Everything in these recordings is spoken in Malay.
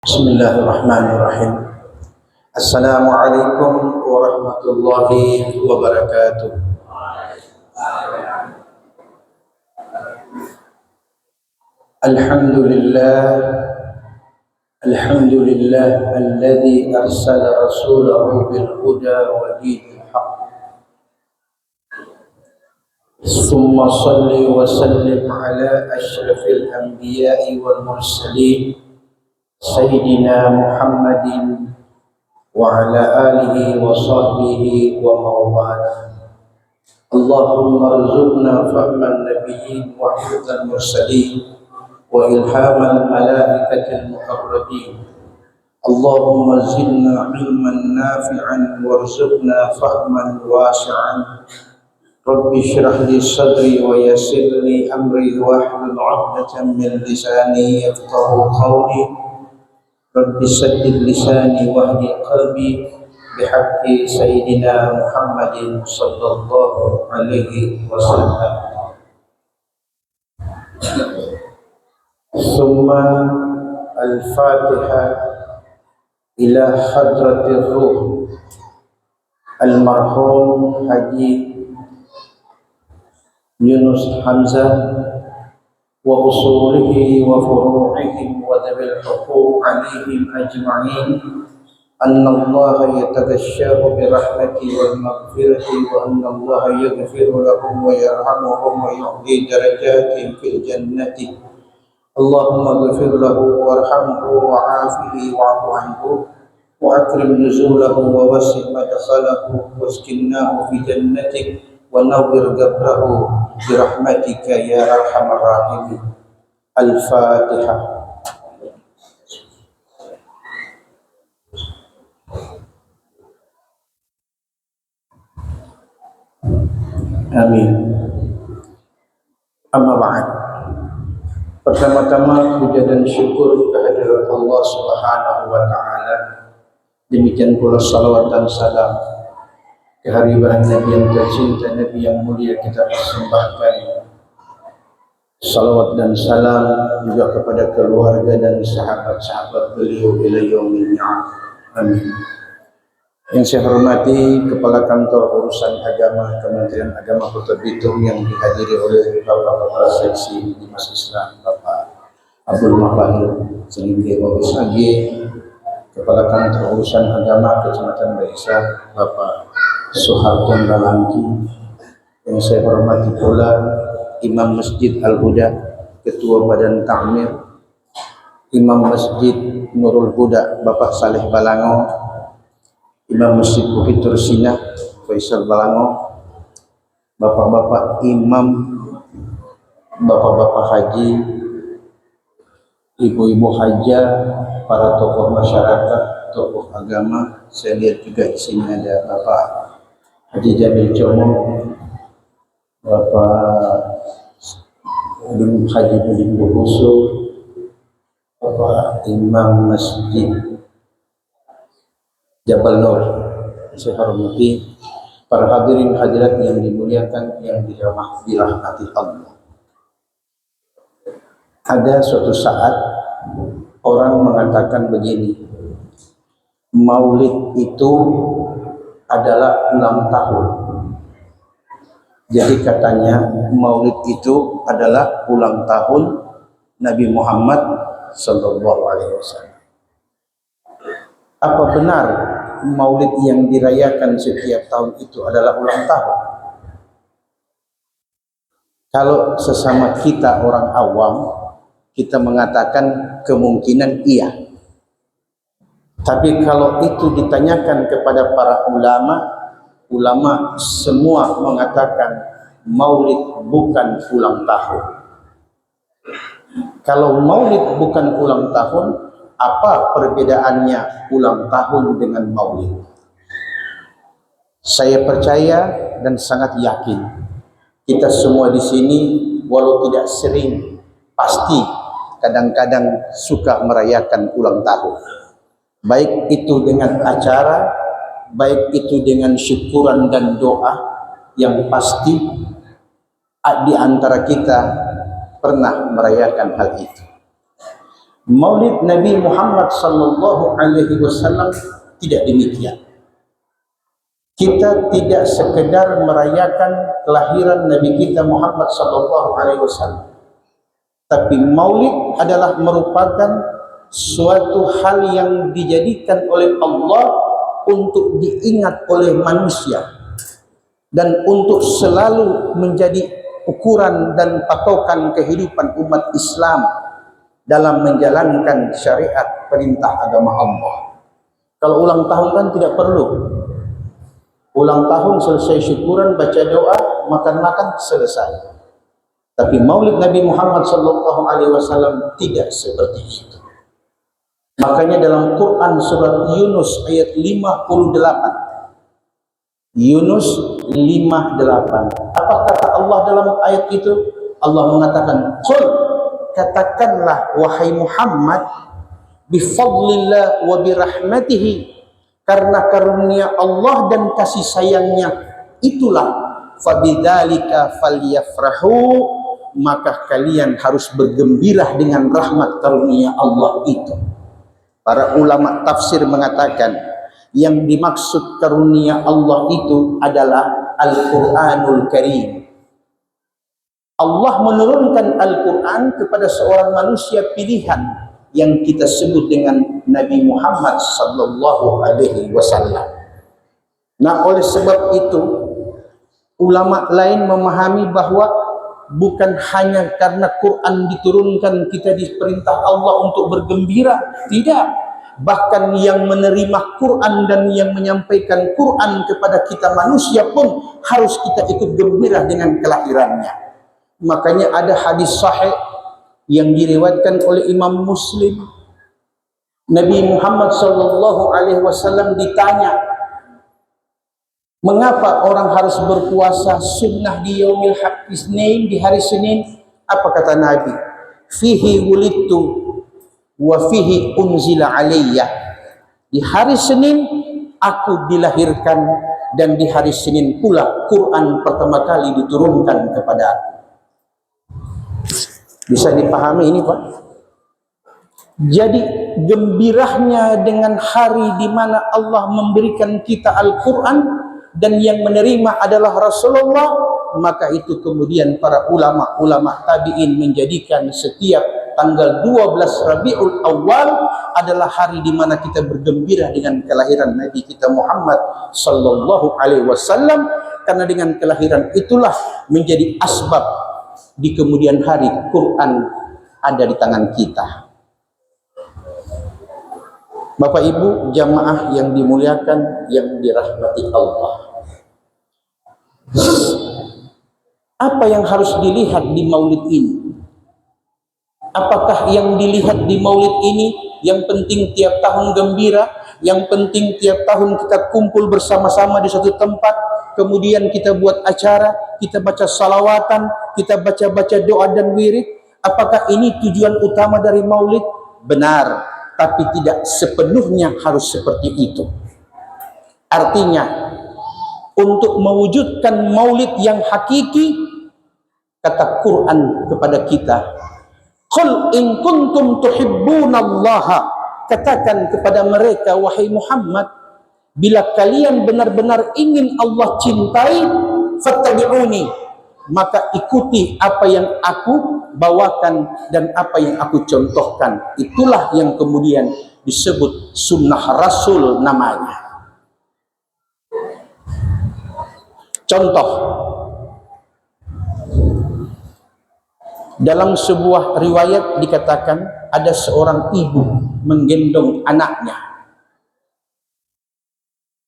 Bismillahirrahmanirrahim. Assalamualaikum warahmatullahi wabarakatuh. Alhamdulillah, alhamdulillah alladzi arsala rasulahu bil huda wa dinil haqq. Thumma salli wa sallim ala asyrafil anbiya'i wal mursalin Sayyidina Muhammadin wa ala alihi wa sahbihi wa mawala. Allahumma arzuqna fahman nabiyyin wa hifdzal mursalin wa ilhamal malaikatil muqarrabin. Allahumma zidna ilman nafi'an warzuqna fahman wasi'an. Rabbi shrah li sadri wa yassir li amri wahlul 'uqdatam min lisani yafqahu qawli. Rabbi saddid lisani wahdi qalbi bihaqqi Sayyidina Muhammadin sallallahu alaihi wasallam. Summa al-Fatihah ila hadratir ruh al-marhum Haji Yunus Hamzah wa usulihi wa furu'ihim wa dhabil huquq alaihim ajma'in anna Allah yataghashahu bi rahmati wal maghfirati wa anna Allah yaghfiru lahum wa yarhamuhum wa yu'li darajatihim fil jannati. Allahumma ghfir lahu warhamhu wa'afihi wa'fu anhu wa akrim nuzulahu wa wasi' madkhalahu waskinnahu fi jannatik wa nawwir qabrahu bi rahmatika ya arhamar rahimin. Al-Fatihah. Amin. Amma ba'd. Pertama-tama puja dan syukur kehadirat Allah Subhanahu wa taala. Demikian pula salawat dan salam kehadiran Nabi yang tercinta, Nabi yang mulia kita persembahkan. Salawat dan salam juga kepada keluarga dan sahabat-sahabat beliau ila yaumil mi'ad. Amin. Yang saya hormati Kepala Kantor Urusan Agama Kementerian Agama Kota Bitung yang dihadiri oleh Bapak Kepala Seksi Dinas Islam Bapak Abdul Mafahir Selingkir Wabis AG, Kepala Kantor Urusan Agama Kecamatan Baisa Bapak Soeharto Lalangki, yang saya hormati pula Imam Masjid Al-Huda, Ketua Badan Ta'mir, Imam Masjid Nurul Huda Bapak Saleh Balango, Imam Masjid Bukit Tursina Faisal Balango, Bapak-bapak Imam, Bapak-bapak Haji, Ibu-ibu Hajah, para tokoh masyarakat, tokoh agama. Saya lihat juga di sini ada Bapak Haji Jamil Jomo, Bapak Haji Buding Bukusu, Bapak Imam Masjid Jabal Nur. Saya hormati para hadirin hadirat yang dimuliakan, yang dirahmati Allah. Ada suatu saat orang mengatakan begini, Maulid itu adalah ulang tahun. Jadi katanya Maulid itu adalah ulang tahun Nabi Muhammad sallallahu alaihi wasallam. Apa benar Maulid yang dirayakan setiap tahun itu adalah ulang tahun? Kalau sesama kita orang awam, kita mengatakan kemungkinan iya. Tapi kalau itu ditanyakan kepada para ulama semua mengatakan Maulid bukan ulang tahun. Kalau Maulid bukan ulang tahun, apa perbedaannya ulang tahun dengan Maulid? Saya percaya dan sangat yakin kita semua di sini walau tidak sering, pasti kadang-kadang suka merayakan ulang tahun. Baik itu dengan acara, baik itu dengan syukuran dan doa, yang pasti di antara kita pernah merayakan hal itu. Maulid Nabi Muhammad sallallahu alaihi wasallam tidak demikian. Kita tidak sekedar merayakan kelahiran Nabi kita Muhammad sallallahu alaihi wasallam, tapi maulid adalah merupakan suatu hal yang dijadikan oleh Allah untuk diingat oleh manusia dan untuk selalu menjadi ukuran dan patokan kehidupan umat Islam dalam menjalankan syariat perintah agama Allah. Kalau ulang tahun kan tidak perlu. Ulang tahun selesai syukuran, baca doa, makan-makan, selesai. Tapi maulid Nabi Muhammad sallallahu alaihi wasallam tidak seperti itu. Makanya dalam Quran surat Yunus ayat 58. Yunus 58. Apa kata Allah dalam ayat itu? Allah mengatakan, "Qul," katakanlah wahai Muhammad, "bifadlillah wa birahmatihi," karena karunia Allah dan kasih sayangnya itulah, "fabidzalika falyafrahu," maka kalian harus bergembira dengan rahmat karunia Allah itu. Para ulama tafsir mengatakan yang dimaksud karunia Allah itu adalah Al-Quranul Karim. Allah menurunkan Al-Quran kepada seorang manusia pilihan yang kita sebut dengan Nabi Muhammad sallallahu alaihi wasallam. Nah, oleh sebab itu ulama lain memahami bahwa bukan hanya karena Quran diturunkan kita diperintah Allah untuk bergembira, tidak. Bahkan yang menerima Quran dan yang menyampaikan Quran kepada kita manusia pun harus kita ikut gembira dengan kelahirannya. Makanya ada hadis sahih yang diriwayatkan oleh Imam Muslim. Nabi Muhammad sallallahu alaihi wasallam ditanya, mengapa orang harus berpuasa sunnah di yaumil Isnin, di hari Senin? Apa kata Nabi? Fihi wulidtu wa fihi unzila alayya. Di hari Senin aku dilahirkan dan di hari Senin pula Quran pertama kali diturunkan kepada aku. Bisa dipahami ini, Pak? Jadi gembirahnya dengan hari di mana Allah memberikan kita Al-Quran dan yang menerima adalah Rasulullah, maka itu kemudian para ulama tabi'in menjadikan setiap tanggal 12 Rabiul Awal adalah hari di mana kita bergembira dengan kelahiran Nabi kita Muhammad sallallahu alaihi wasallam, karena dengan kelahiran itulah menjadi asbab di kemudian hari Quran ada di tangan kita. Bapak Ibu jamaah yang dimuliakan, yang dirahmati Allah, apa yang harus dilihat di maulid ini? Apakah yang dilihat di maulid ini yang penting tiap tahun gembira, yang penting tiap tahun kita kumpul bersama-sama di satu tempat, kemudian kita buat acara, kita baca salawatan, kita baca-baca doa dan wirid? Apakah ini tujuan utama dari maulid? Benar, tapi tidak sepenuhnya harus seperti itu. Artinya, untuk mewujudkan maulid yang hakiki, kata Quran kepada kita, "Qul in kuntum tuhibbunallaha," katakan kepada mereka, wahai Muhammad, bila kalian benar-benar ingin Allah cintai, fattabi'uni, maka ikuti apa yang aku bawakan dan apa yang aku contohkan. Itulah yang kemudian disebut sunnah Rasul namanya. Contoh, dalam sebuah riwayat dikatakan ada seorang ibu menggendong anaknya.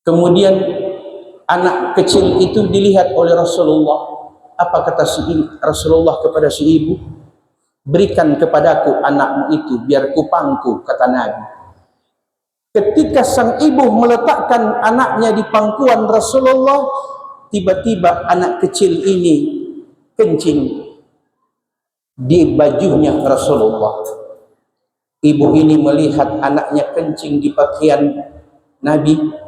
Kemudian anak kecil itu dilihat oleh Rasulullah. Apa kata Rasulullah kepada si ibu? "Berikan kepadaku anakmu itu biar kupangku," kata Nabi. Ketika sang ibu meletakkan anaknya di pangkuan Rasulullah, tiba-tiba anak kecil ini kencing di bajunya Rasulullah. Ibu ini melihat anaknya kencing di pakaian Nabi.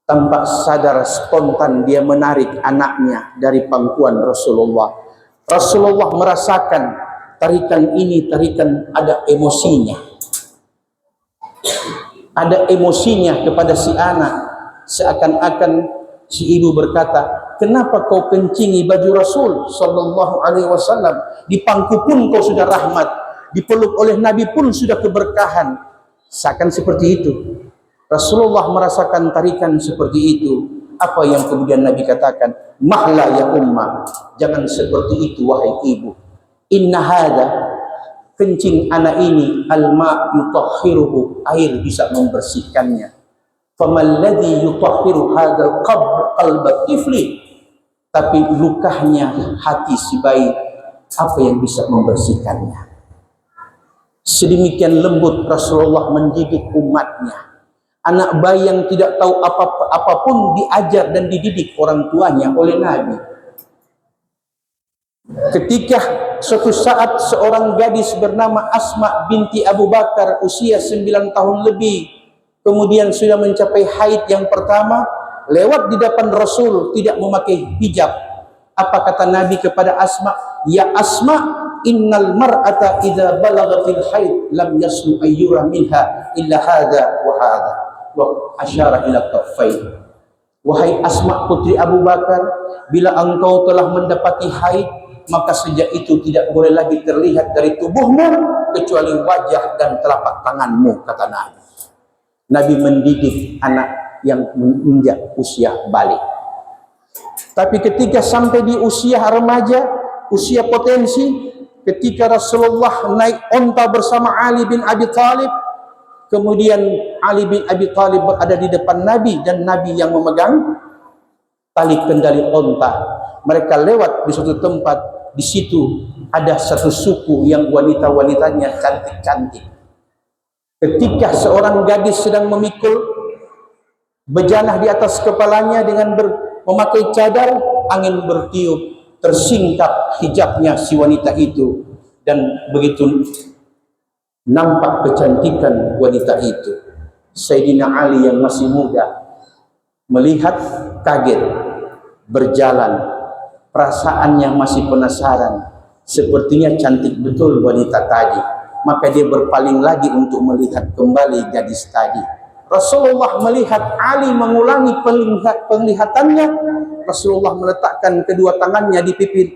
Tanpa sadar spontan dia menarik anaknya dari pangkuan Rasulullah. Rasulullah merasakan tarikan ini tarikan ada emosinya. Ada emosinya kepada si anak, seakan-akan si ibu berkata, kenapa kau kencingi baju Rasul sallallahu alaihi wasallam? Di pangku pun kau sudah rahmat, dipeluk oleh Nabi pun sudah keberkahan. Seakan seperti itu. Rasulullah merasakan tarikan seperti itu. Apa yang kemudian Nabi katakan? Mahla ya ummah, jangan seperti itu wahai ibu. Inna hada, kencing anak ini, al-ma' yutahhiruhu, air bisa membersihkannya. Faman ladzi yutahhiru hadzal qalba tifli, tapi lukahnya hati si bayi, apa yang bisa membersihkannya? Sedemikian lembut Rasulullah mendidik umatnya. Anak bayi yang tidak tahu apapun diajar dan dididik orang tuanya oleh Nabi. Ketika suatu saat seorang gadis bernama Asma binti Abu Bakar, usia 9 tahun lebih, kemudian sudah mencapai haid yang pertama, lewat di depan Rasul tidak memakai hijab. Apa kata Nabi kepada Asma? Ya Asma, innal mar'ata idza balagatil haid lam yaslu ayyura minha illa hadha wa hadha, wa asyara ila kaffain. Wahai Asma putri Abu Bakar, bila engkau telah mendapati haid, maka sejak itu tidak boleh lagi terlihat dari tubuhmu kecuali wajah dan telapak tanganmu, kata Nabi. Nabi mendidik anak yang menginjak usia balik. Tapi ketika sampai di usia remaja, usia potensi, ketika Rasulullah naik onta bersama Ali bin Abi Thalib, kemudian Ali bin Abi Thalib berada di depan Nabi dan Nabi yang memegang tali kendali onta. Mereka lewat di suatu tempat, di situ ada satu suku yang wanita-wanitanya cantik-cantik. Ketika seorang gadis sedang memikul bejanah di atas kepalanya dengan memakai cadar, angin bertiup, tersingkap hijabnya si wanita itu, dan begitu nampak kecantikan wanita itu. Sayyidina Ali yang masih muda melihat, kaget, berjalan, perasaannya masih penasaran, sepertinya cantik betul wanita tadi. Maka dia berpaling lagi untuk melihat kembali gadis tadi. Rasulullah melihat Ali mengulangi penglihatannya. Rasulullah meletakkan kedua tangannya di pipi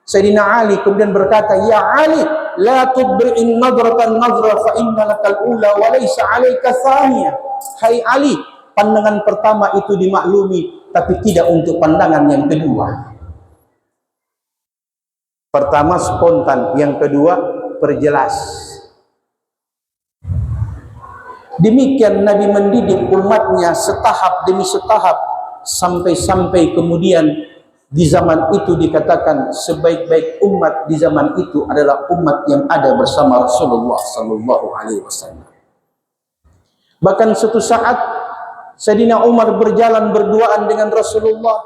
Sayyidina Ali, kemudian berkata, Ya Ali, la tudbi'in nadratan nadra fa inna lakal ula wa laysa 'alaika thaniya. Hai Ali, pandangan pertama itu dimaklumi, tapi tidak untuk pandangan yang kedua. Pertama spontan, yang kedua perjelas. Demikian Nabi mendidik umatnya setahap demi setahap, sampai-sampai kemudian di zaman itu dikatakan sebaik-baik umat di zaman itu adalah umat yang ada bersama Rasulullah sallallahu alaihi wasallam. Bahkan suatu saat Sayyidina Umar berjalan berduaan dengan Rasulullah.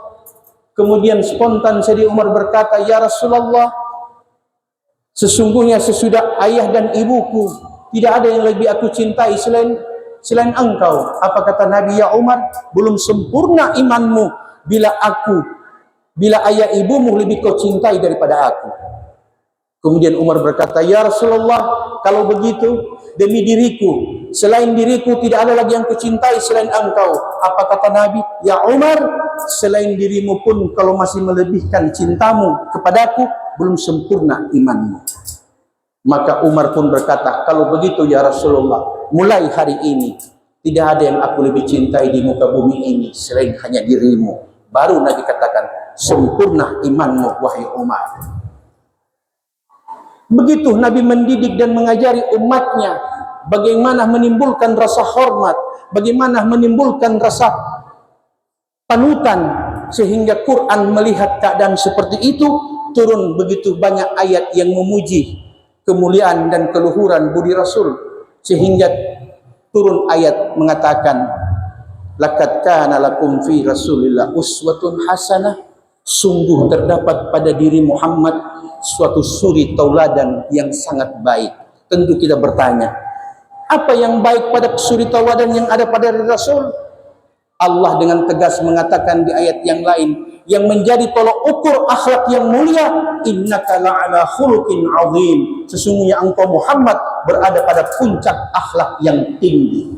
Kemudian spontan Sayyidina Umar berkata, Ya Rasulullah, sesungguhnya sesudah ayah dan ibuku tidak ada yang lebih aku cintai selain engkau. Apa kata Nabi? Ya Umar, belum sempurna imanmu bila ayah ibumu lebih kau cintai daripada aku. Kemudian Umar berkata, Ya Rasulullah, kalau begitu demi diriku, selain diriku tidak ada lagi yang kucintai selain engkau. Apa kata Nabi? Ya Umar, selain dirimu pun kalau masih melebihkan cintamu kepadaku, belum sempurna imanmu. Maka Umar pun berkata, kalau begitu ya Rasulullah, mulai hari ini tidak ada yang aku lebih cintai di muka bumi ini selain hanya dirimu. Baru Nabi katakan, sempurna imanmu wahai Umar. Begitu Nabi mendidik dan mengajari umatnya bagaimana menimbulkan rasa hormat, bagaimana menimbulkan rasa panutan, sehingga Quran melihat keadaan seperti itu, turun begitu banyak ayat yang memuji kemuliaan dan keluhuran budi Rasul, sehingga turun ayat mengatakan, laqad kana lakum fi Rasulillah uswatun hasanah, sungguh terdapat pada diri Muhammad suatu suri tauladan yang sangat baik. Tentu kita bertanya, apa yang baik pada suri tauladan yang ada pada Rasul? Allah dengan tegas mengatakan di ayat yang lain, yang menjadi tolok ukur akhlak yang mulia, innaka la'ala khuluqin azim, sesungguhnya engkau Muhammad berada pada puncak akhlak yang tinggi.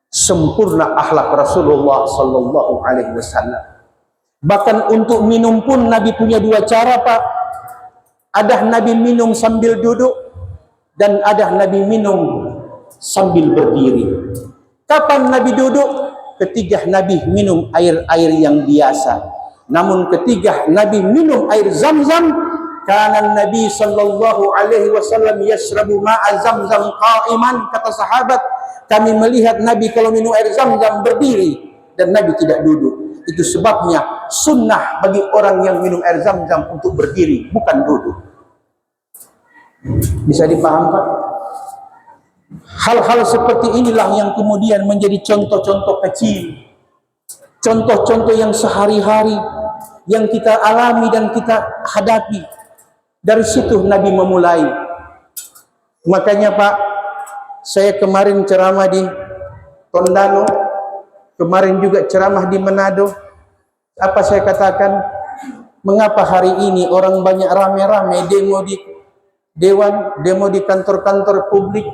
Sempurna akhlak Rasulullah sallallahu alaihi wasallam. Bahkan untuk minum pun Nabi punya dua cara, Pak. Ada Nabi minum sambil duduk dan ada Nabi minum sambil berdiri. Kapan Nabi duduk? Ketika Nabi minum air-air yang biasa. Namun ketika Nabi minum air Zam-Zam, kana Nabi sallallahu alaihi wasallam yashrabu ma'a Zam-Zam qa'iman, kata sahabat, kami melihat Nabi kalau minum air Zam-Zam berdiri dan Nabi tidak duduk. Itu sebabnya sunnah bagi orang yang minum air Zam-Zam untuk berdiri, bukan duduk. Bisa dipaham, Pak? Hal-hal seperti inilah yang kemudian menjadi contoh-contoh kecil, contoh-contoh yang sehari-hari yang kita alami dan kita hadapi. Dari situ Nabi memulai. Makanya, Pak, saya kemarin ceramah di Tondano, kemarin juga ceramah di Manado. Apa saya katakan? Mengapa hari ini orang banyak rame-rame demo di dewan, demo di kantor-kantor publik?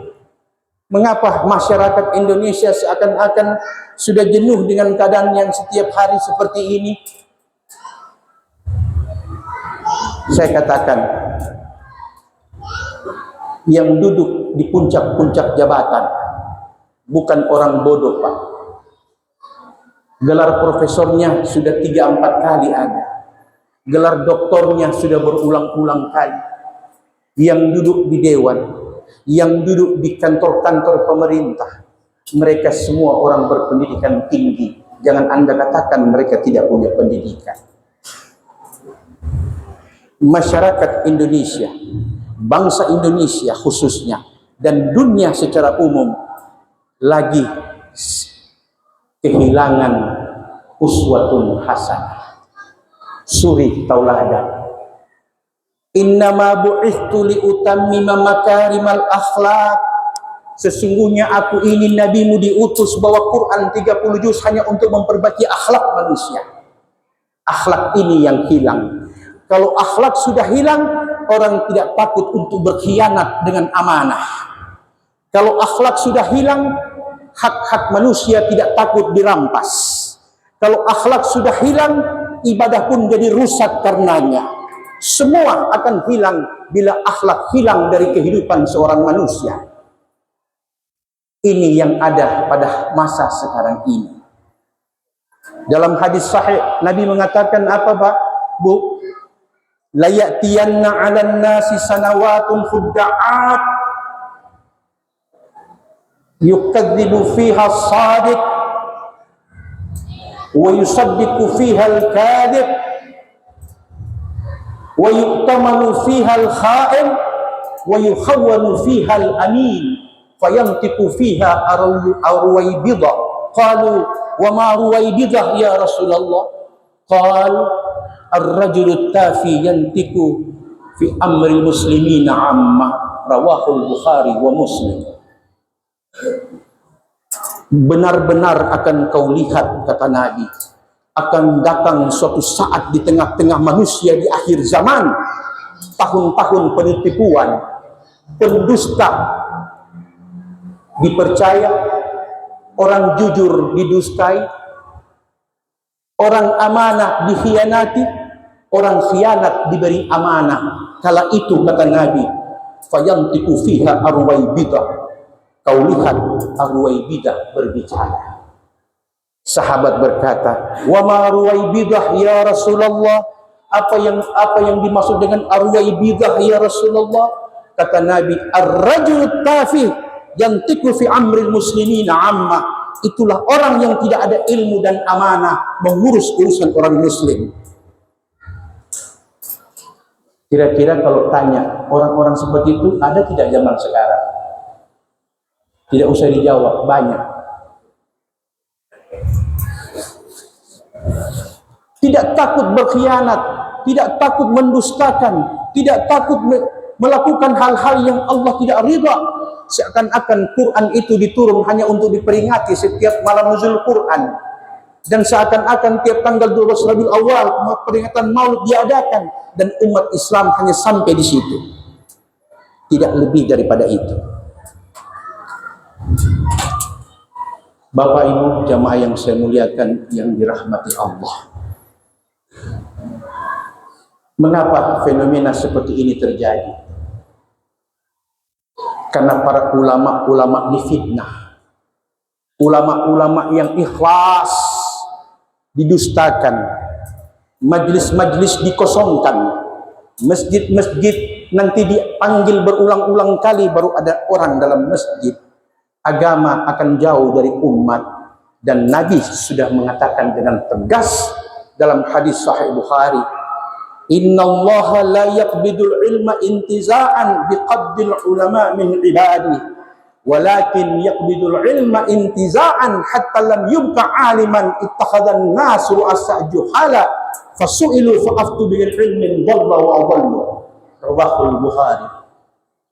Mengapa masyarakat Indonesia seakan-akan sudah jenuh dengan keadaan yang setiap hari seperti ini? Saya katakan, yang duduk di puncak-puncak jabatan bukan orang bodoh, Pak. Gelar profesornya sudah 3-4 kali ada. Gelar doktornya sudah berulang-ulang kali. Yang duduk di dewan, yang duduk di kantor-kantor pemerintah, mereka semua orang berpendidikan tinggi. Jangan Anda katakan mereka tidak punya pendidikan. Masyarakat Indonesia, bangsa Indonesia khususnya, dan dunia secara umum lagi kehilangan uswatun hasanah, suri tauladan. Innama bu'ithtu liutammima makarimal akhlak. Sesungguhnya aku ini nabimu diutus bawa Quran 30 juz hanya untuk memperbaiki akhlak manusia. Akhlak ini yang hilang. Kalau akhlak sudah hilang, orang tidak takut untuk berkhianat dengan amanah. Kalau akhlak sudah hilang, hak-hak manusia tidak takut dirampas. Kalau akhlak sudah hilang, ibadah pun jadi rusak karenanya. Semua akan hilang bila akhlak hilang dari kehidupan seorang manusia. Ini yang ada pada masa sekarang ini. Dalam hadis sahih, Nabi mengatakan apa, Pak? Bu, la ya'tiyanna 'alan nasi sanawatun khudda'at yukadzibu fiha as-sadiq wa yusaddiqu fiha al-kadhib wa yu'tamanu fiha al-kha'in wa yukhawwanu fiha al-amin fayantiqu fiha arwaybidah. Qalu wa ma ruwaybidah ya Rasulullah? Qal ar-rajulu tafi yantiqu fi amri muslimina amma, rawahul Bukhari wa Muslim. Benar-benar akan kau lihat, kata Nabi, akan datang suatu saat di tengah-tengah manusia di akhir zaman, tahun-tahun penipuan, pendusta dipercaya, orang jujur didustai, orang amanah dikhianati, orang khianat diberi amanah. Kala itu kata Nabi, fayantiqu fiha arwaybidah. Kau lihat arwaybidah berbicara. Sahabat berkata, wa ma arwaybidah ya Rasulullah? Apa yang dimaksud dengan arwaybidah ya Rasulullah? Kata Nabi, ar-rajul tafih yantiqu fi amril muslimina amma. Itulah orang yang tidak ada ilmu dan amanah mengurus urusan orang muslim. Kira-kira kalau tanya, orang-orang seperti itu ada tidak zaman sekarang? Tidak usah dijawab, banyak. Tidak takut berkhianat, tidak takut mendustakan, tidak takut melakukan hal-hal yang Allah tidak ridha. Seakan-akan Quran itu diturun hanya untuk diperingati setiap malam nuzul Quran. Dan seakan-akan tiap tanggal 12 Rabiul Awal peringatan Maulid diadakan, dan umat Islam hanya sampai di situ. Tidak lebih daripada itu. Bapak Ibu jamaah yang saya muliakan, yang dirahmati Allah. Mengapa fenomena seperti ini terjadi? Karena para ulama-ulama difitnah. Ulama-ulama yang ikhlas didustakan, majlis-majlis dikosongkan, masjid-masjid nanti dipanggil berulang-ulang kali baru ada orang dalam masjid. Agama akan jauh dari umat, dan Nabi sudah mengatakan dengan tegas dalam hadis Sahih Bukhari, innallaha la yaqbidul ilma intiza'an biqabdil ulama min ibadihi, walakin yaqbidul ilma intiza'an hatta lam yubqa aliman ittakhadhan nasu ru'asa juhala fasu'ilu fa'aftu bil ilmin dhalla wa adallu. Rawahul Bukhari.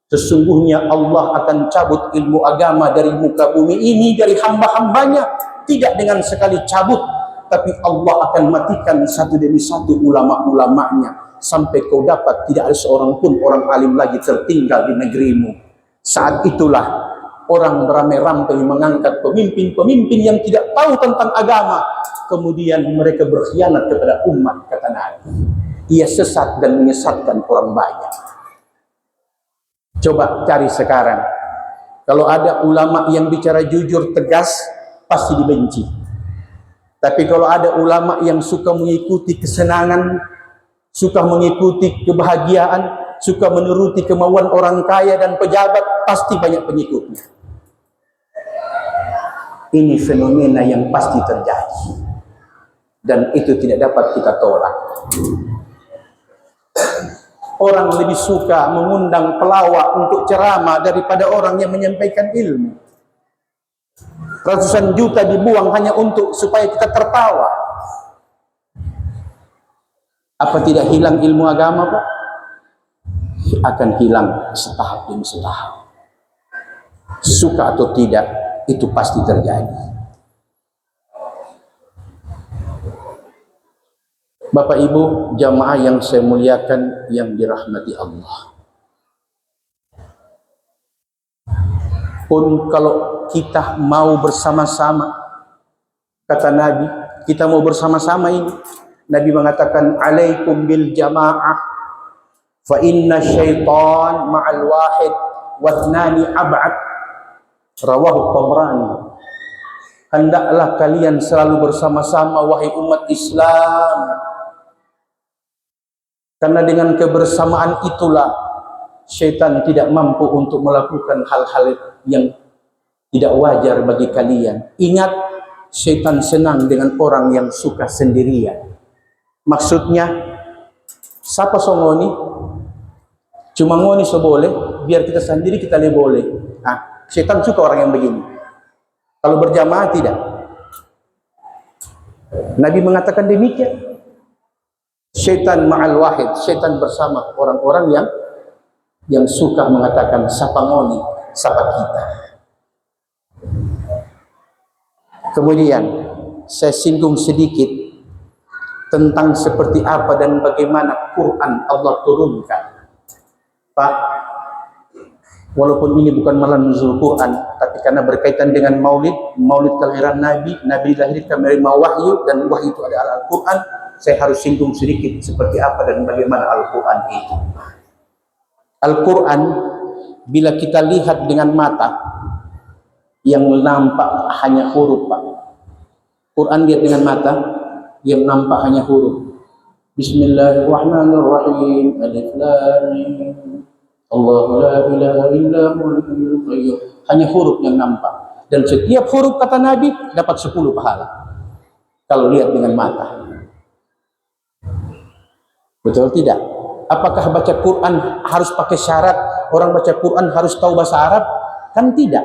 Sesungguhnya Allah akan cabut ilmu agama dari muka bumi ini, dari hamba-hambanya, tidak dengan sekali cabut, tapi Allah akan matikan satu demi satu ulama-ulamanya, sampai kau dapat tidak ada seorang pun orang alim lagi tertinggal di negerimu. Saat itulah orang beramai-ramai mengangkat pemimpin-pemimpin yang tidak tahu tentang agama, kemudian mereka berkhianat kepada umat, kata Nabi. Ia sesat dan menyesatkan orang banyak. Coba cari sekarang, kalau ada ulama yang bicara jujur tegas, pasti dibenci. Tapi kalau ada ulama yang suka mengikuti kesenangan, suka mengikuti kebahagiaan, suka menuruti kemauan orang kaya dan pejabat, pasti banyak pengikutnya. Ini fenomena yang pasti terjadi, dan itu tidak dapat kita tolak. Orang lebih suka mengundang pelawak untuk ceramah daripada orang yang menyampaikan ilmu. Ratusan juta dibuang hanya untuk supaya kita tertawa. Apa tidak hilang ilmu agama, Pak? Akan hilang setahap demi setahap. Suka atau tidak, itu pasti terjadi. Bapak Ibu jamaah yang saya muliakan, yang dirahmati Allah. Pun kalau kita mau bersama-sama, kata Nabi, kita mau bersama-sama ini, Nabi mengatakan alaikum bil jamaah fa inna syaitan ma'al wahid wa thnani ab'ad. Rawahu Tabrani. Hendaklah kalian selalu bersama-sama wahai umat Islam, karena dengan kebersamaan itulah syaitan tidak mampu untuk melakukan hal-hal yang tidak wajar bagi kalian. Ingat, syaitan senang dengan orang yang suka sendirian. Maksudnya, siapa so ngoni? Cuma ngoni so boleh, biar kita sendiri kita le boleh. Nah, syaitan suka orang yang begini. Kalau berjamaah tidak. Nabi mengatakan demikian. Syaitan ma'al wahid, syaitan bersama orang-orang yang suka mengatakan sapa ngoni, sapa kita. Kemudian saya singgung sedikit tentang seperti apa dan bagaimana Quran Allah turunkan. Pak, walaupun ini bukan malam nuzul Quran, tapi karena berkaitan dengan maulid kelahiran Nabi dilahirkan menerima wahyu, dan wahyu itu adalah Al-Quran. Saya harus singgung sedikit seperti apa dan bagaimana Al-Quran itu. Al-Quran, bila kita lihat dengan mata, yang nampak hanya huruf, Pak. Quran lihat dengan mata, yang nampak hanya huruf. Bismillahirrahmanirrahim. Alif Lam Mim. Allahu la ilaha illa huwal hayyul qayyum. Hanya huruf yang nampak. Dan setiap huruf kata Nabi dapat 10 pahala. Kalau lihat dengan mata. Betul tidak? Apakah baca Quran harus pakai syarat orang baca Quran harus tahu bahasa Arab? Kan tidak.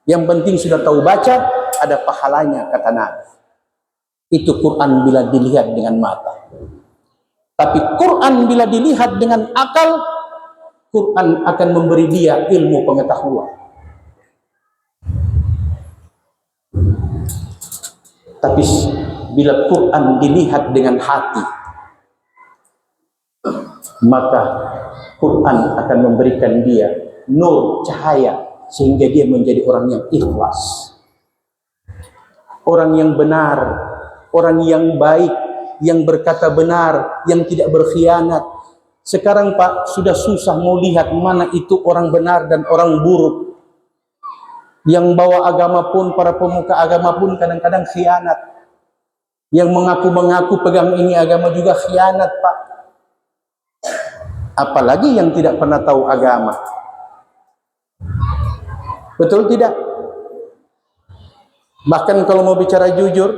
Yang penting sudah tahu baca, ada pahalanya, kata Nabi. Itu Quran bila dilihat dengan mata. Tapi Quran bila dilihat dengan akal, Quran akan memberi dia ilmu pengetahuan. Tapi bila Quran dilihat dengan hati, maka Quran akan memberikan dia nur, cahaya, sehingga dia menjadi orang yang ikhlas, orang yang benar, orang yang baik, yang berkata benar, yang tidak berkhianat. Sekarang Pak, sudah susah mau lihat mana itu orang benar dan orang buruk. Yang bawa agama pun, para pemuka agama pun kadang-kadang khianat. Yang mengaku-mengaku pegang ini agama juga khianat Pak. Apalagi yang tidak pernah tahu agama. Betul tidak? Bahkan kalau mau bicara jujur,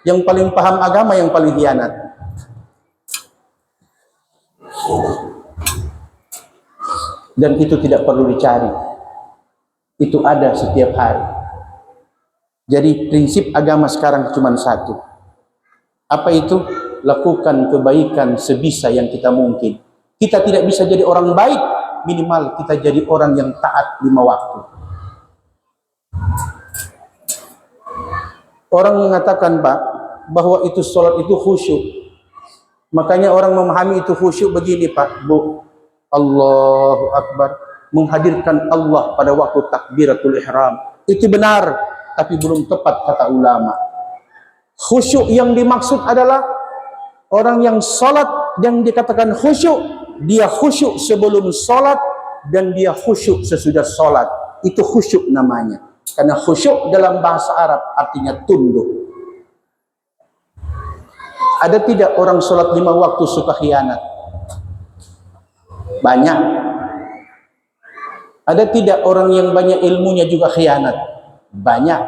yang paling paham agama yang paling khianat. Dan itu tidak perlu dicari. Itu ada setiap hari. Jadi prinsip agama sekarang cuma satu. Apa itu? Lakukan kebaikan sebisa yang kita mungkin. Kita tidak bisa jadi orang baik, minimal kita jadi orang yang taat 5 waktu. Orang mengatakan Pak, bahwa itu sholat itu khusyuk. Makanya orang memahami itu khusyuk begini Pak, Bu. Allahu Akbar, menghadirkan Allah pada waktu takbiratul ihram. Itu benar, tapi belum tepat kata ulama. Khusyuk yang dimaksud adalah orang yang sholat yang dikatakan khusyuk, dia khusyuk sebelum sholat dan dia khusyuk sesudah sholat. Itu khusyuk namanya. Karena khusyuk dalam bahasa Arab artinya tunduk. Ada tidak orang sholat 5 waktu suka khianat? Banyak. Ada tidak orang yang banyak ilmunya juga khianat? Banyak.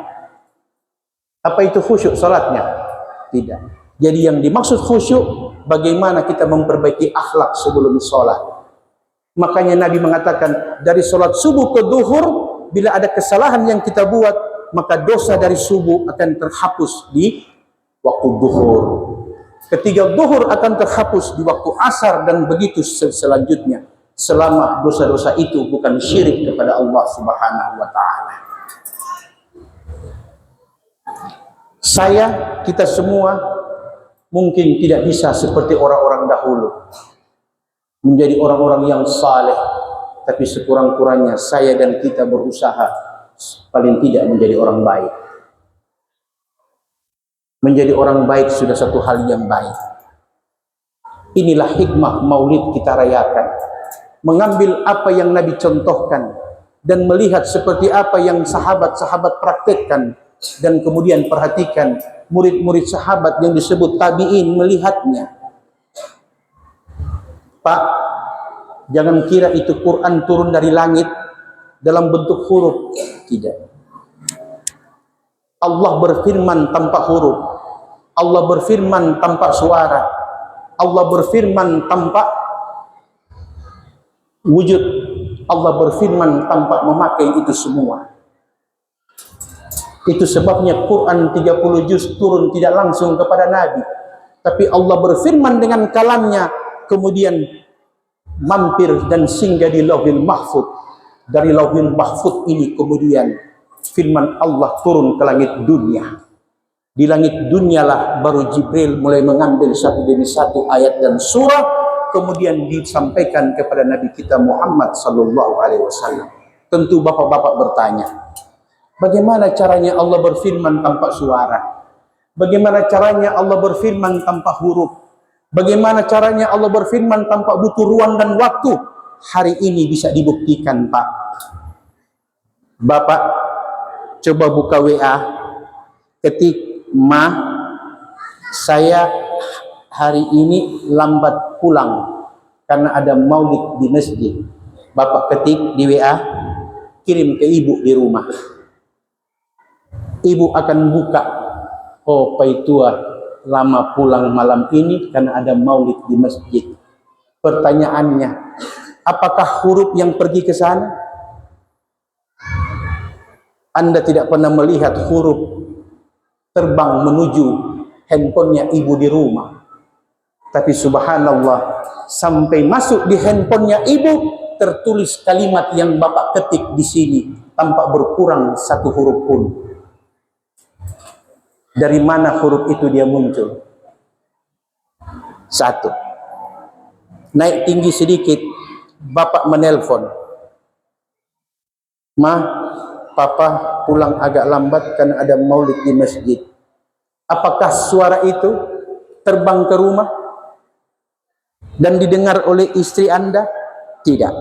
Apa itu khusyuk sholatnya? Tidak. Jadi yang dimaksud khusyuk, bagaimana kita memperbaiki akhlak sebelum sholat. Makanya Nabi mengatakan, dari sholat subuh ke duhur, bila ada kesalahan yang kita buat, maka dosa dari subuh akan terhapus di waktu duhur. Ketika duhur akan terhapus di waktu asar dan begitu selanjutnya. Selama dosa-dosa itu bukan syirik kepada Allah Subhanahu wa ta'ala. Kita semua mungkin tidak bisa seperti orang-orang dahulu. Menjadi orang-orang yang saleh. Tapi sekurang-kurangnya saya dan kita berusaha paling tidak menjadi orang baik. Menjadi orang baik sudah satu hal yang baik. Inilah hikmah maulid kita rayakan. Mengambil apa yang Nabi contohkan dan melihat seperti apa yang sahabat-sahabat praktekkan, dan kemudian perhatikan murid-murid sahabat yang disebut tabi'in melihatnya. Pak, jangan kira itu Quran turun dari langit dalam bentuk huruf. Tidak. Allah berfirman tanpa huruf. Allah berfirman tanpa suara. Allah berfirman tanpa wujud. Allah berfirman tanpa memakai itu semua. Itu sebabnya Quran 30 juz turun tidak langsung kepada Nabi. Tapi Allah berfirman dengan kalamnya, kemudian mampir dan singgah di Lauhil Mahfuz. Dari Lauhil Mahfuz ini kemudian firman Allah turun ke langit dunia. Di langit dunialah baru Jibril mulai mengambil satu demi satu ayat dan surah, kemudian disampaikan kepada Nabi kita Muhammad sallallahu alaihi wasallam. Tentu bapak-bapak bertanya, bagaimana caranya Allah berfirman tanpa suara? Bagaimana caranya Allah berfirman tanpa huruf? Bagaimana caranya Allah berfirman tanpa butuh ruang dan waktu? Hari ini bisa dibuktikan, Pak. Bapak coba buka WA, ketik, Ma, saya hari ini lambat pulang karena ada maulid di masjid. Bapak ketik di WA, kirim ke ibu di rumah. Ibu akan buka, oh Paitua lama pulang malam ini karena ada maulid di masjid. Pertanyaannya, apakah huruf yang pergi ke sana? Anda tidak pernah melihat huruf terbang menuju handphonenya ibu di rumah. Tapi subhanallah, sampai masuk di handphonenya ibu, tertulis kalimat yang bapak ketik di sini tanpa berkurang satu huruf pun. Dari mana huruf itu dia muncul? Satu, naik tinggi sedikit, bapak menelpon, "Ma, papa pulang agak lambat karena ada maulid di masjid." Apakah suara itu terbang ke rumah dan didengar oleh istri Anda? Tidak.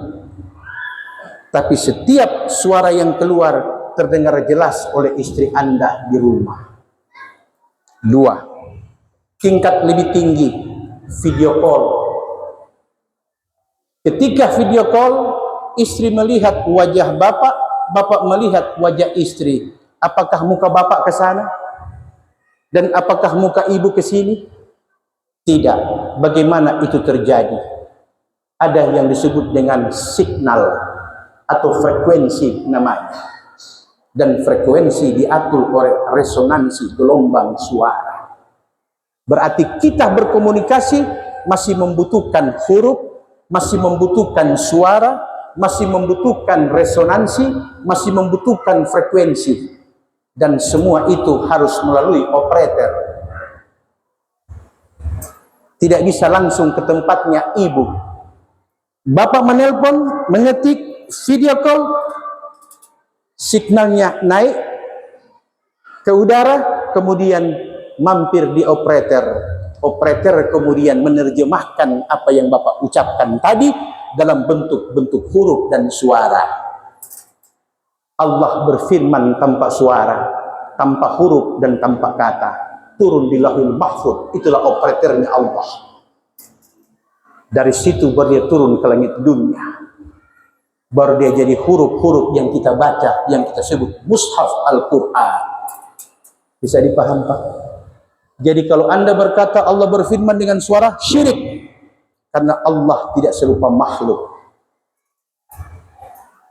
Tapi setiap suara yang keluar terdengar jelas oleh istri Anda di rumah. Dua, tingkat lebih tinggi, video call. Ketika video call, istri melihat wajah bapak, bapak melihat wajah istri. Apakah muka bapak ke sana? Dan apakah muka ibu ke sini? Tidak. Bagaimana itu terjadi? Ada yang disebut dengan signal atau frekuensi namanya. Dan frekuensi diatur oleh resonansi gelombang suara. Berarti kita berkomunikasi masih membutuhkan huruf, masih membutuhkan suara, masih membutuhkan resonansi, masih membutuhkan frekuensi. Dan semua itu harus melalui operator. Tidak bisa langsung ke tempatnya ibu. Bapak menelpon, mengetik, video call, signalnya naik ke udara, kemudian mampir di operator. Operator kemudian menerjemahkan apa yang bapak ucapkan tadi dalam bentuk-bentuk huruf dan suara. Allah berfirman tanpa suara, tanpa huruf dan tanpa kata, turun di Lauhul Mahfuz. Itulah operatornya Allah. Dari situ baru dia turun ke langit dunia, baru dia jadi huruf-huruf yang kita baca, yang kita sebut mushaf Al-Quran. Bisa dipaham, Pak? Jadi kalau Anda berkata Allah berfirman dengan suara, syirik, karena Allah tidak serupa makhluk.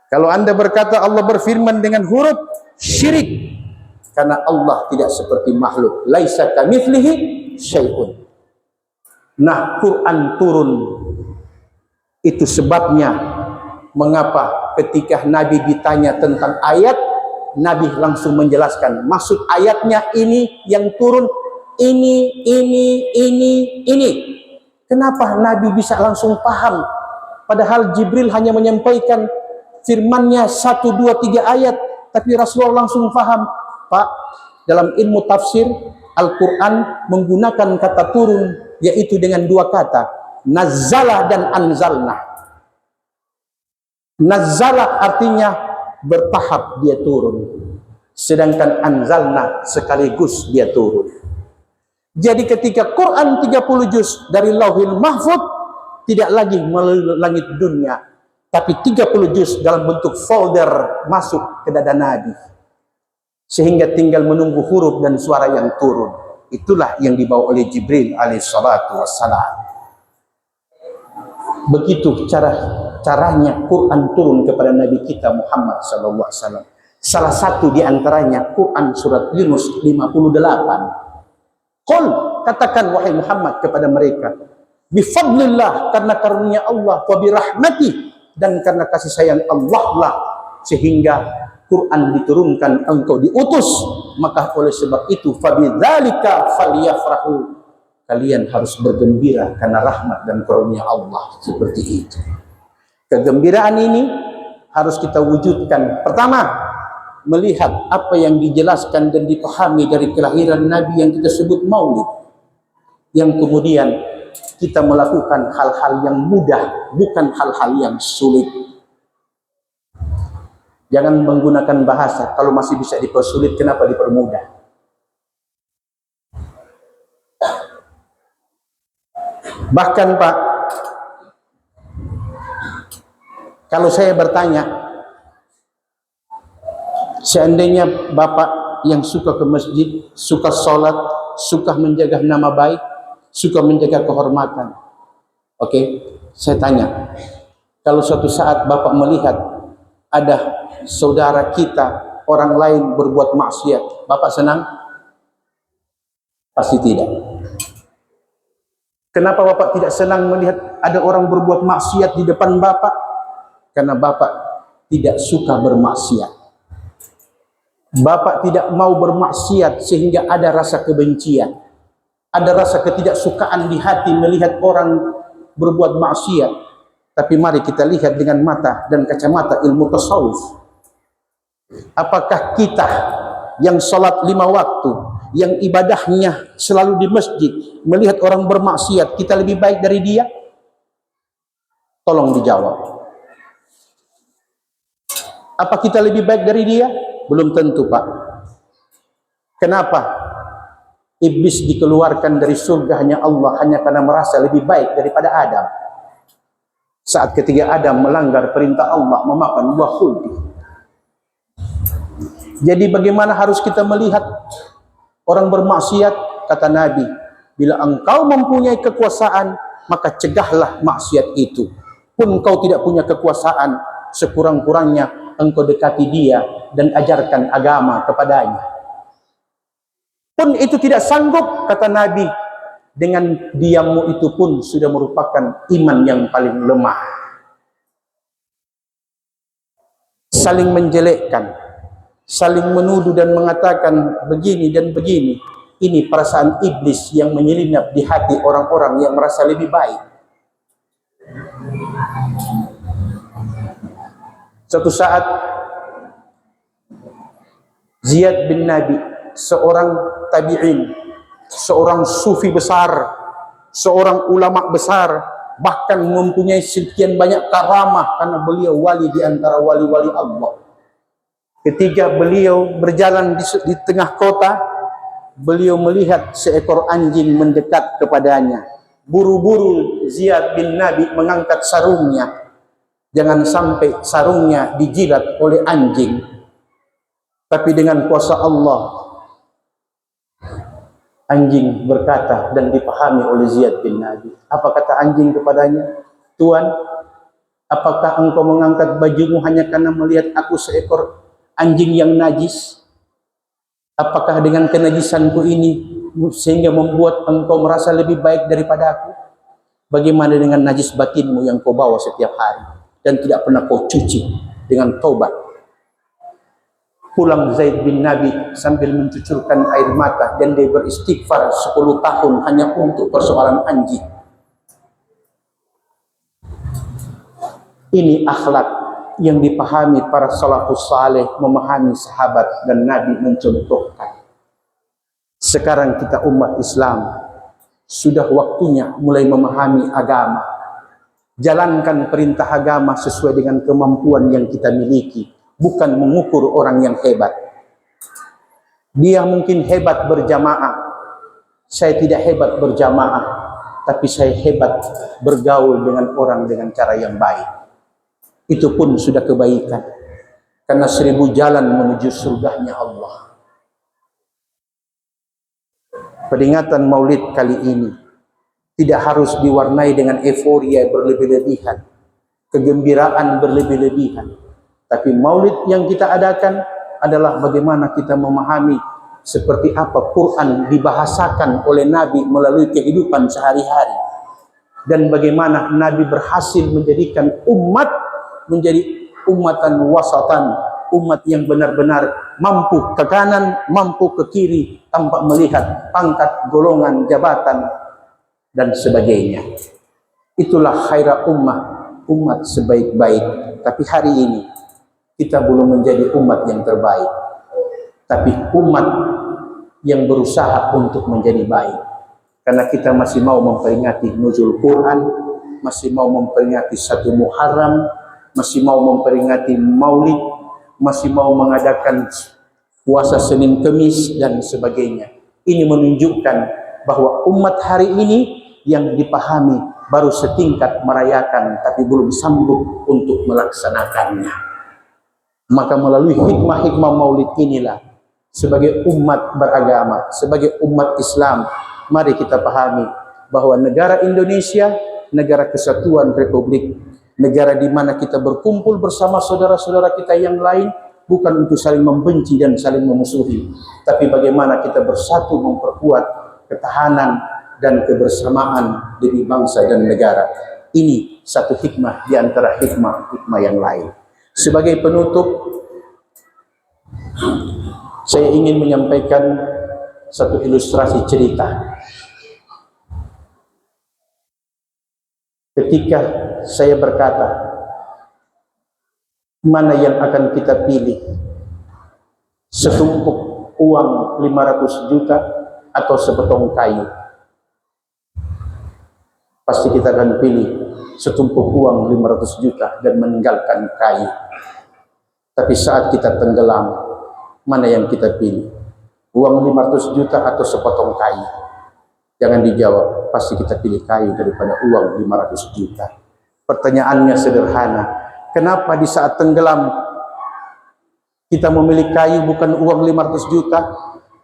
Kalau Anda berkata Allah berfirman dengan huruf, syirik, karena Allah tidak seperti makhluk. Laisa kamitslihi syai'un. Nah, Quran turun. Itu sebabnya mengapa ketika Nabi ditanya tentang ayat, Nabi langsung menjelaskan maksud ayatnya ini yang turun, ini. Kenapa Nabi bisa langsung paham? Padahal Jibril hanya menyampaikan firmannya 1, 2, 3 ayat, tapi Rasulullah langsung paham. Pak, dalam ilmu tafsir Al-Quran menggunakan kata turun, yaitu dengan 2 kata, nazzala dan anzalna. Nazzala artinya bertahap dia turun, sedangkan anzalna sekaligus dia turun. Jadi ketika Quran 30 juz dari Lauhul Mahfuz tidak lagi melalui langit dunia, tapi 30 juz dalam bentuk folder masuk ke dada Nabi, sehingga tinggal menunggu huruf dan suara yang turun. Itulah yang dibawa oleh Jibril alaihissalatu wassalam. Begitu caranya Quran turun kepada Nabi kita Muhammad sallallahu alaihi wasallam. Salah satu di antaranya Quran surat Yunus 58. Qul, katakan wahai Muhammad kepada mereka, bifadlillah, karena karunia Allah, wa birahmati, dan karena kasih sayang Allah lah sehingga Quran diturunkan, engkau diutus. Maka oleh sebab itu fabidzalika falyafrahu, kalian harus bergembira karena rahmat dan karunia Allah. Seperti itu. Kegembiraan ini harus kita wujudkan. Pertama, melihat apa yang dijelaskan dan dipahami dari kelahiran Nabi yang kita sebut maulid. Yang kemudian kita melakukan hal-hal yang mudah, bukan hal-hal yang sulit. Jangan menggunakan bahasa, kalau masih bisa dipersulit, kenapa dipermudah? Bahkan Pak, kalau saya bertanya, seandainya Bapak yang suka ke masjid, suka sholat, suka menjaga nama baik, suka menjaga kehormatan, oke, saya tanya, kalau suatu saat Bapak melihat ada saudara kita, orang lain berbuat maksiat, Bapak senang? Pasti tidak. Kenapa Bapak tidak senang melihat ada orang berbuat maksiat di depan Bapak? Karena Bapak tidak suka bermaksiat. Bapak tidak mau bermaksiat sehingga ada rasa kebencian, ada rasa ketidaksukaan di hati melihat orang berbuat maksiat. Tapi mari kita lihat dengan mata dan kacamata ilmu tasawuf. Apakah kita yang salat 5 waktu, yang ibadahnya selalu di masjid, melihat orang bermaksiat, kita lebih baik dari dia? Tolong dijawab. Apa kita lebih baik dari dia? Belum tentu, Pak. Kenapa? Iblis dikeluarkan dari surga hanya Allah, hanya karena merasa lebih baik daripada Adam. Saat ketiga Adam melanggar perintah Allah, memakan buah khuldi. Jadi bagaimana harus kita melihat orang bermaksiat? Kata Nabi, bila engkau mempunyai kekuasaan, maka cegahlah maksiat itu. Pun engkau tidak punya kekuasaan, sekurang-kurangnya engkau dekati dia dan ajarkan agama kepadanya. Pun itu tidak sanggup, kata Nabi, dengan diammu itu pun sudah merupakan iman yang paling lemah. Saling menjelekkan, saling menuduh dan mengatakan begini dan begini. Ini perasaan iblis yang menyelinap di hati orang-orang yang merasa lebih baik. Suatu saat Ziyad bin Nabi, seorang tabi'in, seorang sufi besar, seorang ulama besar, bahkan mempunyai sekian banyak karamah karena beliau wali di antara wali-wali Allah. Ketika beliau berjalan di tengah kota, beliau melihat seekor anjing mendekat kepadanya. Buru-buru Ziyad bin Nabi mengangkat sarungnya, jangan sampai sarungnya dijilat oleh anjing. Tapi dengan kuasa Allah, anjing berkata dan dipahami oleh Ziyad bin Nabi. Apa kata anjing kepadanya? Tuan, apakah engkau mengangkat bajumu hanya karena melihat aku seekor anjing yang najis? Apakah dengan kenajisanku ini sehingga membuat engkau merasa lebih baik daripada aku? Bagaimana dengan najis batinmu yang kau bawa setiap hari dan tidak pernah kau cuci dengan taubat? Pulang Zaid bin Nabi sambil mencucurkan air mata dan dia beristighfar 10 tahun hanya untuk persoalan anjing. Ini akhlak yang dipahami para salafus saleh, memahami sahabat dan Nabi mencontohkan. Sekarang kita umat Islam sudah waktunya mulai memahami agama. Jalankan perintah agama sesuai dengan kemampuan yang kita miliki, bukan mengukur orang yang hebat. Dia mungkin hebat berjamaah, saya tidak hebat berjamaah, tapi saya hebat bergaul dengan orang dengan cara yang baik. Itu pun sudah kebaikan, karena 1000 jalan menuju surganya Allah. Peringatan Maulid kali ini tidak harus diwarnai dengan euforia berlebih-lebihan, kegembiraan berlebih-lebihan. Tapi Maulid yang kita adakan adalah bagaimana kita memahami seperti apa Quran dibahasakan oleh Nabi melalui kehidupan sehari-hari. Dan bagaimana Nabi berhasil menjadikan umat menjadi umatan wasatan, umat yang benar-benar mampu ke kanan, mampu ke kiri, tanpa melihat pangkat, golongan, jabatan, dan sebagainya. Itulah khairah ummah, umat sebaik-baik. Tapi hari ini kita belum menjadi umat yang terbaik, tapi umat yang berusaha untuk menjadi baik. Karena kita masih mau memperingati nuzul Quran, masih mau memperingati 1 Muharram, masih mau memperingati Maulid, masih mau mengadakan puasa Senin Kemis dan sebagainya. Ini menunjukkan bahwa umat hari ini yang dipahami baru setingkat merayakan, tapi belum sanggup untuk melaksanakannya. Maka melalui hikmah-hikmah Maulid inilah, sebagai umat beragama, sebagai umat Islam, mari kita pahami bahwa negara Indonesia, negara kesatuan Republik, negara di mana kita berkumpul bersama saudara-saudara kita yang lain, bukan untuk saling membenci dan saling memusuhi, tapi bagaimana kita bersatu memperkuat ketahanan dan kebersamaan demi bangsa dan negara. Ini satu hikmah di antara hikmah-hikmah yang lain. Sebagai penutup, Saya ingin menyampaikan satu ilustrasi cerita. Ketika saya berkata, mana yang akan kita pilih? Setumpuk uang 500 juta atau sepotong kayu? Pasti kita akan pilih setumpuk uang 500 juta dan meninggalkan kayu. Tapi saat kita tenggelam, mana yang kita pilih? Uang 500 juta atau sepotong kayu? Jangan dijawab, pasti kita pilih kayu daripada uang 500 juta. Pertanyaannya sederhana, kenapa di saat tenggelam kita memilih kayu bukan uang 500 juta?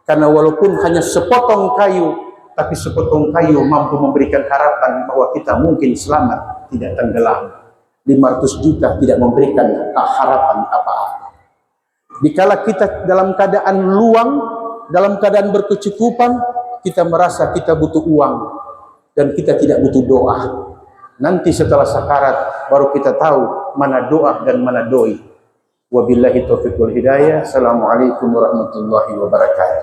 Karena walaupun hanya sepotong kayu, tapi sepotong kayu mampu memberikan harapan bahwa kita mungkin selamat, tidak tenggelam. 500 juta tidak memberikan harapan apa-apa. Dikala kita dalam keadaan luang, dalam keadaan berkecukupan, kita merasa kita butuh uang dan kita tidak butuh doa. Nanti setelah sakarat baru kita tahu mana doa dan mana doi. Wabillahi taufiq wal hidayah. Assalamualaikum warahmatullahi wabarakatuh.